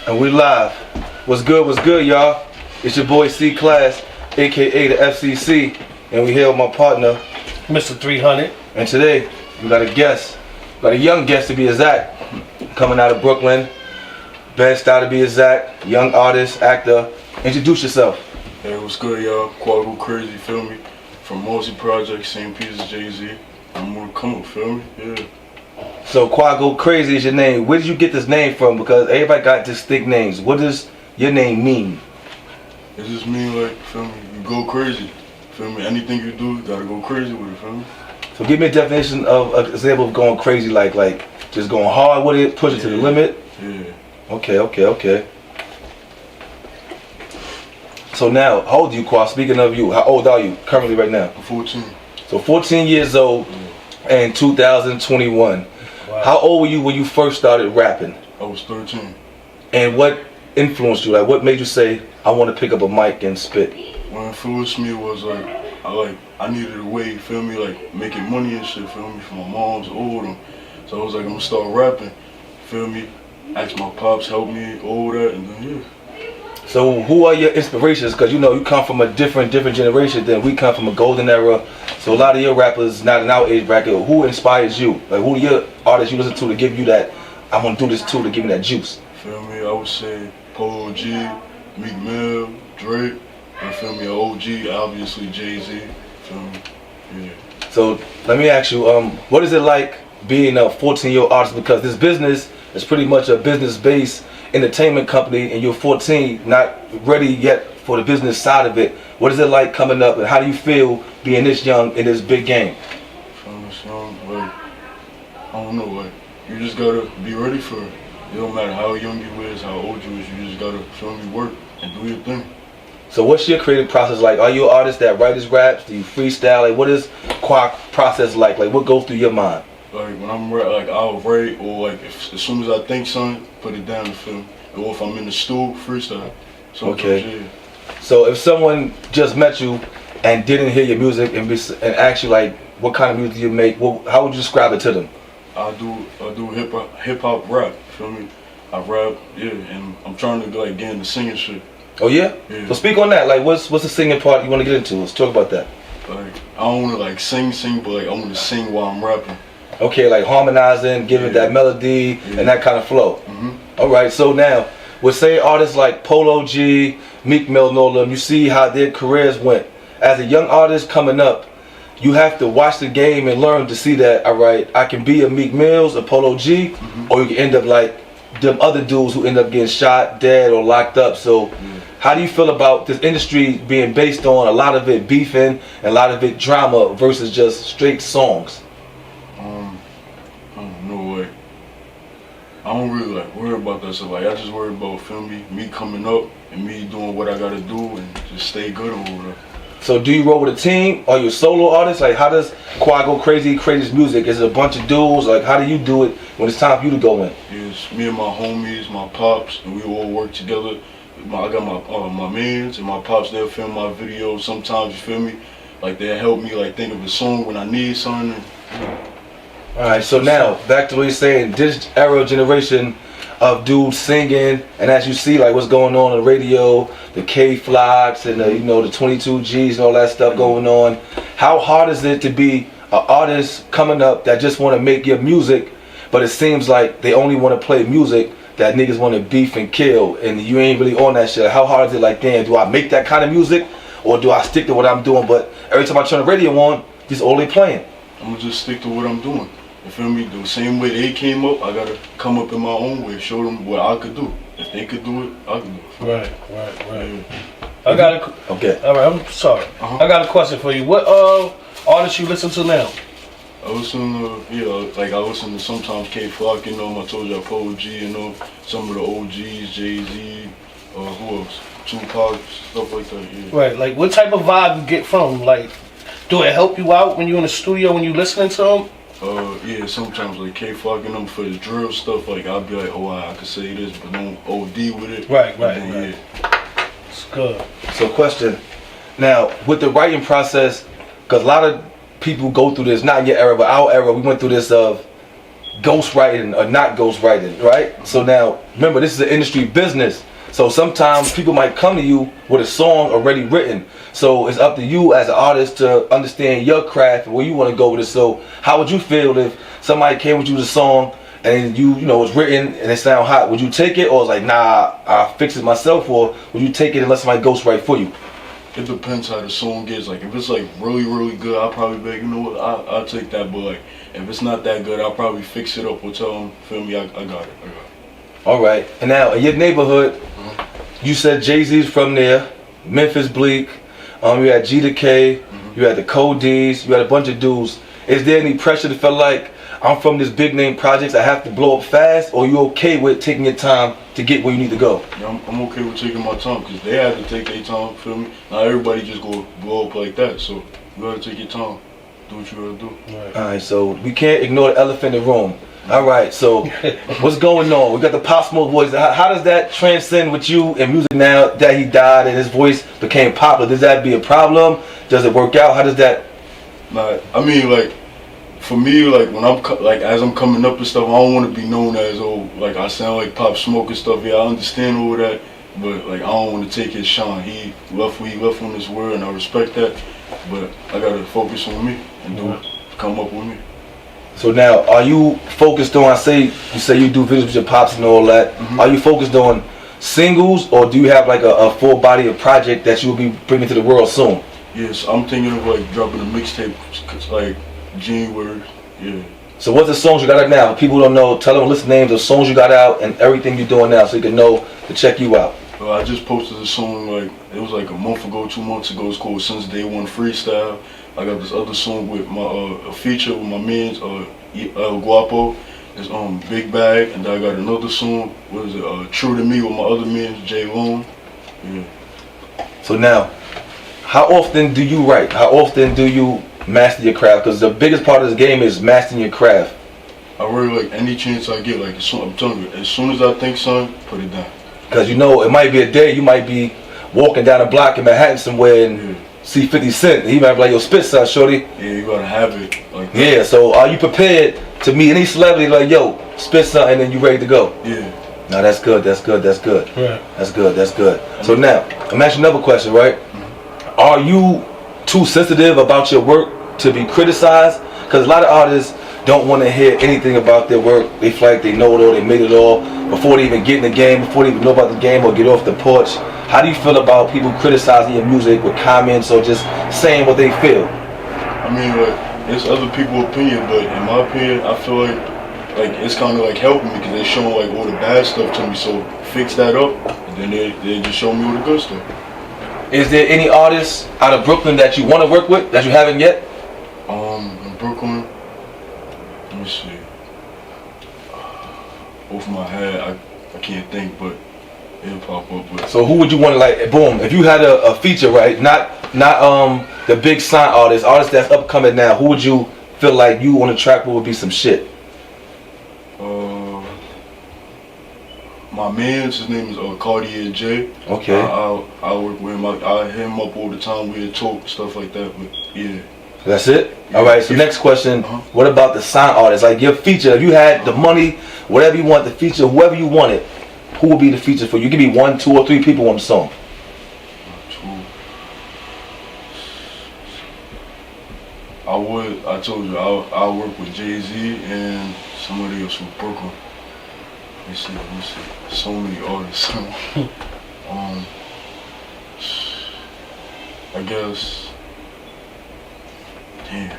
And we live. What's good, y'all? It's your boy C-Class, aka the FCC, and we here with my partner, Mr. 300. And today, we got a guest, a young guest to be exact, coming out of Brooklyn, bad style to be exact, young artist, actor. Introduce yourself. Hey, what's good, y'all? Qua Go Crazy, feel me? From Marcy Projects, same piece as Jay-Z. I'm gonna come up, feel me? Yeah. So Qua Go Crazy is your name. Where did you get this name from? Because everybody got distinct names. What does your name mean? It just mean like, feel me? You go crazy, feel me? Anything you do, you gotta go crazy with it, feel me? So give me a definition of an example of going crazy, like just going hard with it, push it to the limit. Yeah. Okay. So now, how old are you, Qua? Speaking of you, how old are you currently right now? I'm 14. So 14 years old in 2021. Wow. How old were you when you first started rapping? I was 13. And what influenced you? Like, what made you say, I want to pick up a mic and spit? What influenced me was I needed a way, feel me, like making money and shit, feel me, for my moms, all of them. So I was like, I'm gonna start rapping, feel me, ask my pops, help me, all that, and then yeah. So who are your inspirations? Because you know you come from a different generation than we come from a golden era. So a lot of your rappers, not in our age bracket, who inspires you? Like who are your artists you listen to give you that, I'm gonna do this too, to give me that juice? Feel me, I would say Polo G, Meek Mill, Drake, and feel me, OG, obviously Jay-Z, feel me, yeah. So let me ask you, what is it like being a 14-year-old artist? Because this business is pretty much a business-based entertainment company, and you're 14, not ready yet for the business side of it. What is it like coming up, and how do you feel being this young in this big game? From this young, like, I don't know, like, you just gotta be ready for it. It don't matter how young you is, how old you is, you just gotta feel me, work and do your thing. So what's your creative process like? Are you an artist that writes raps? Do you freestyle? Like, what is Qua process like? Like, what goes through your mind? Like when I'm like I'll write, or like as soon as I think something, put it down to film. Or if I'm in the studio, freestyle. Okay. Yeah. So if someone just met you and didn't hear your music and asked you like, what kind of music you make? How would you describe it to them? I do hip hop rap. Feel me? I rap, yeah, and I'm trying to like get into singing shit. Oh yeah? Yeah. So speak on that. Like, what's the singing part you want to get into? Let's talk about that. Like I don't want to like sing, but like I want to sing while I'm rapping. Okay, like harmonizing, giving that melody and that kind of flow. All right, so now, with say artists like Polo G, Meek Mill, and all of them, you see how their careers went. As a young artist coming up, you have to watch the game and learn to see that, all right, I can be a Meek Mills, a Polo G, or you can end up like them other dudes who end up getting shot, dead, or locked up. So how do you feel about this industry being based on a lot of it beefing and a lot of it drama versus just straight songs? I don't know, like, I don't really like worry about that stuff. Like I just worry about, feel me coming up and me doing what I gotta do and just stay good over there. So do you roll with a team? Are you a solo artist? Like how does Qua Go Crazy create his music? Is it a bunch of dudes? Like how do you do it when it's time for you to go in? It's me and my homies, my pops, and we all work together. I got my mans and my pops, they'll film my videos sometimes, you feel me? Like they'll help me like think of a song when I need something. Alright, so now back to what you're saying, this era generation of dudes singing, and as you see like what's going on the radio, the K-Flocks and the, you know, the 22Gs and all that stuff going on. How hard is it to be an artist coming up that just want to make your music, but it seems like they only want to play music that niggas want to beef and kill, and you ain't really on that shit? How hard is it? Like, damn, do I make that kind of music, or do I stick to what I'm doing? But every time I turn the radio on, this all they playing. I'm gonna just stick to what I'm doing. You feel me? The same way they came up, I gotta come up in my own way, show them what I could do. If they could do it, I can do it. Right. Yeah. I got a, okay. All right, I'm sorry. I got a question for you. What artists you listen to now? I listen to, like I listen to sometimes K-Flock, you know, I told you Polo G, you know, some of the OGs, Jay-Z, who else? Tupac, stuff like that, yeah. Right, like what type of vibe you get from them? Like, do it help you out when you're in the studio, when you listening to them? Yeah, sometimes like K-Flock and them for the drill stuff, like I'll be like, oh, I could say this, but don't OD with it. Right. Yeah. It's good. So question, now with the writing process, because a lot of people go through this, not in your era, but our era, we went through this of ghostwriting or not ghostwriting, right? So now, remember, this is an industry business. So sometimes people might come to you with a song already written. So it's up to you as an artist to understand your craft and where you want to go with it. So how would you feel if somebody came with you with a song and you know, it's written and it sound hot? Would you take it, or it's like, nah, I'll fix it myself? Or would you take it and let somebody ghostwrite for you? It depends how the song gets. Like, if it's like really, really good, I'll probably be like, you know what, I'll take that. But like, if it's not that good, I'll probably fix it up or tell them, feel me, I got it. All right. And now, in your neighborhood, you said Jay-Z's from there, Memphis Bleak, you had G to K, you had the Codees, you had a bunch of dudes. Is there any pressure to feel like, I'm from this big name projects, I have to blow up fast, or you okay with taking your time to get where you need to go? Yeah, I'm okay with taking my time, because they had to take their time, feel me? Not everybody just go blow up like that, so you gotta take your time, do what you gotta do. Right. All right, so we can't ignore the elephant in the room. All right, so what's going on? We got the Pop Smoke voice. How does that transcend with you in music now that he died and his voice became popular? Does that be a problem? Does it work out? How does that? Nah, I mean, like, for me, like, when I'm as I'm coming up and stuff, I don't want to be known as, oh, like, I sound like Pop Smoke and stuff. Yeah, I understand all that, but like, I don't want to take his shine. He left where he left on this world, and I respect that. But I gotta focus on me and come up with me. So now, are you focused on? You say you do videos with your pops and all that. Are you focused on singles, or do you have like a full body of project that you will be bringing to the world soon? Yes, I'm thinking of like dropping a mixtape, like January. Yeah. So what's the songs you got out now? If people don't know, tell them list names of songs you got out and everything you're doing now, so you can know to check you out. I just posted a song, like, it was like a month ago, 2 months ago. It's called Since Day One Freestyle. I got this other song with my a feature with my mans, El Guapo. It's Big Bag, and then I got another song. What is it? True to Me with my other mans, J Lone. Yeah. So now, how often do you write? How often do you master your craft? Because the biggest part of this game is mastering your craft. I really like any chance I get. Like, I'm telling you, as soon as I think something, put it down. Because you know, it might be a day you might be walking down a block in Manhattan somewhere and see 50 Cent. He might be like, yo, spit son, shorty. Yeah, you gotta have it like that. Yeah, so are you prepared to meet any celebrity like, yo, spit something, and then you ready to go? Yeah. No, that's good, that's good, that's good. Right. That's good, that's good. So now, I'm asking another question, right? Are you too sensitive about your work to be criticized? Because a lot of artists don't want to hear anything about their work. They feel like they know it all, they made it all before they even get in the game, before they even know about the game or get off the porch. How do you feel about people criticizing your music with comments or just saying what they feel? I mean, like, it's other people's opinion, but in my opinion, I feel like it's kind of like helping me, because they showing like all the bad stuff to me. So fix that up, and then they just show me all the good stuff. Is there any artists out of Brooklyn that you want to work with that you haven't yet? In Brooklyn, let me see. Off my head, I can't think, but it'll pop up with. So who would you want to, like, boom, if you had a feature, right? Not the big sign artists that's upcoming now, who would you feel like you on the track with would be some shit? My man's, his name is Cartier J. Okay. I work with him. I hit him up all the time. We talk, stuff like that, but yeah. That's it? Yeah. All right, so next question, what about the sign artists? Like your feature, if you had the money, whatever you want, the feature, whoever you wanted, who would be the feature for you? Give me 1, 2, or 3 people on the song. I told you, I'll work with Jay-Z and somebody else from Brooklyn. Let me see. So many artists. I guess. Damn.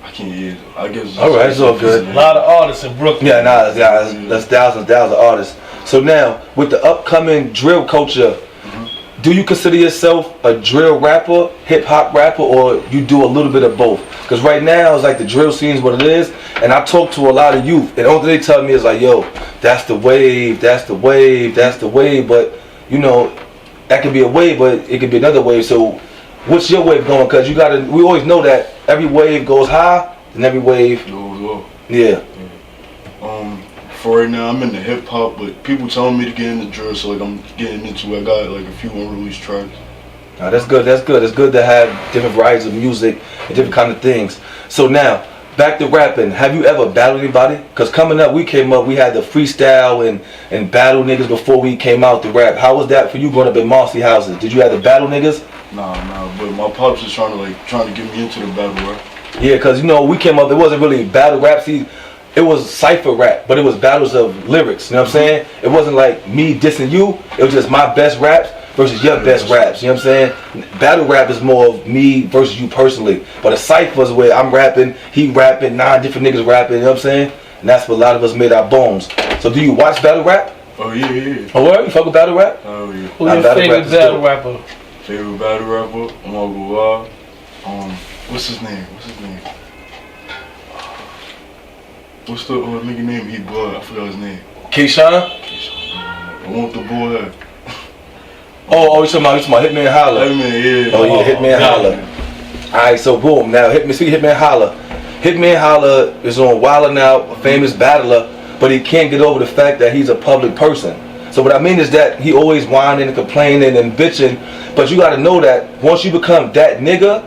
I can't hear it. I guess. All right, it's all good. A lot of artists in Brooklyn. Yeah, that's thousands of artists. So now, with the upcoming drill culture, do you consider yourself a drill rapper, hip hop rapper, or you do a little bit of both? Because right now, it's like the drill scene is what it is, and I talk to a lot of youth, and all they tell me is like, yo, that's the wave, that's the wave, that's the wave, but, you know, that could be a wave, but it could be another wave. So what's your wave going? Because we always know that every wave goes high, and every wave goes low. Yeah. For right now, I'm into hip hop, but people telling me to get into drill, so like I'm getting into it. I got like a few unreleased tracks. That's good. That's good. It's good to have different varieties of music and different kind of things. So now, back to rapping. Have you ever battled anybody? Cause coming up, we had the freestyle and battle niggas before we came out to rap. How was that for you growing up in Marcy houses? Did you have to battle niggas? Nah, but my pops was trying to get me into the battle rap. Yeah, cause we came up, it wasn't really battle rap. See, it was cypher rap, but it was battles of lyrics. You know what I'm saying? It wasn't like me dissing you. It was just my best raps versus your best raps. You know what I'm saying? Battle rap is more of me versus you personally. But a cypher is where I'm rapping, he rapping, 9 different niggas rapping. You know what I'm saying? And that's what a lot of us made our bones. So do you watch battle rap? Oh yeah. Oh, what? You fuck with battle rap? Oh yeah. Who's your favorite battle rapper? Favorite battle rapper? I'm gonna go wild. What's his name? What's the nigga name? He blood. I forgot his name. Keyshawn? I want the boy head. Oh, you talking about Hitman Holla? Hitman, yeah. Oh yeah, Hitman Holla. Alright, so boom. Now Hitman Holla. Hitman Holla is on Wilder now, a famous battler, but he can't get over the fact that he's a public person. So what I mean is that he always whining and complaining and bitching, but you gotta know that once you become that nigga,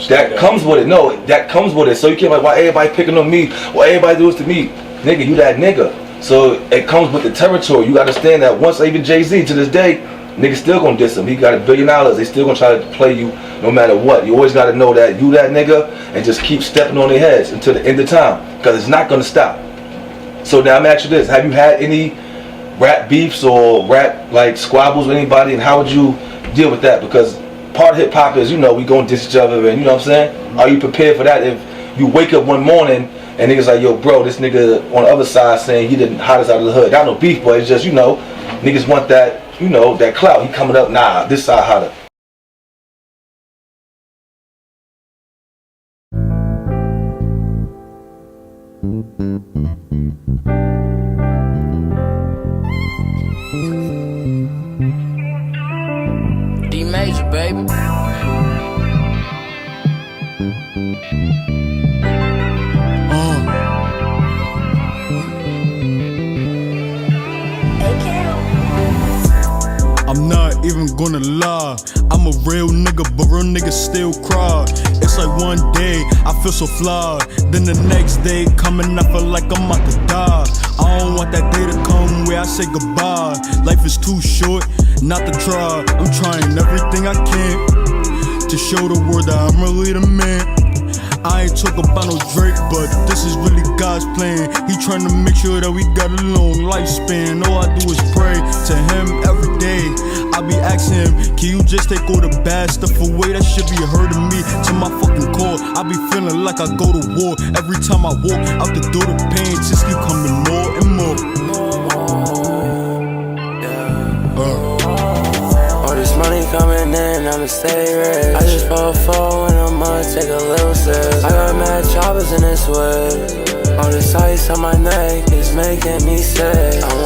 that comes with it. No, that comes with it. So you can't like, why everybody picking on me? Why everybody do this to me? Nigga, you that nigga. So it comes with the territory. You gotta understand that once even Jay-Z to this day, niggas still gonna diss him. He got $1 billion. They still gonna try to play you no matter what. You always gotta know that you that nigga and just keep stepping on their heads until the end of time. Because it's not gonna stop. So now I'm asking you this. Have you had any rap beefs or rap like squabbles with anybody, and how would you deal with that? Because part of hip hop is, we gonna diss each other, and you know what I'm saying? Are you prepared for that if you wake up one morning and niggas like, yo bro, this nigga on the other side saying he the hottest out of the hood? Got no beef, but it's just, niggas want that, that clout. He coming up, nah, this side hotter. D major, baby. I'm not even gonna lie, I'm a real nigga, but real niggas still cry. It's like one day, I feel so fly, then the next day coming, I feel like I'm about to die. I don't want that day to come where I say goodbye. Life is too short, not to try. I'm trying everything I can to show the world that I'm really the man. I ain't talking about no Drake, but this is really God's plan. He trying to make sure that we got a long lifespan. All I do is pray to him every day. I be asking him, can you just take all the bad stuff away that should be hurting me to my fucking core? I be feeling like I go to war. Every time I walk out the door, the pain just keep coming more and more. All this money coming in, I'ma stay rich. I just bought a phone and I'ma take a little sip. I got mad choppers in this whip. All this ice on my neck is making me sick. I'm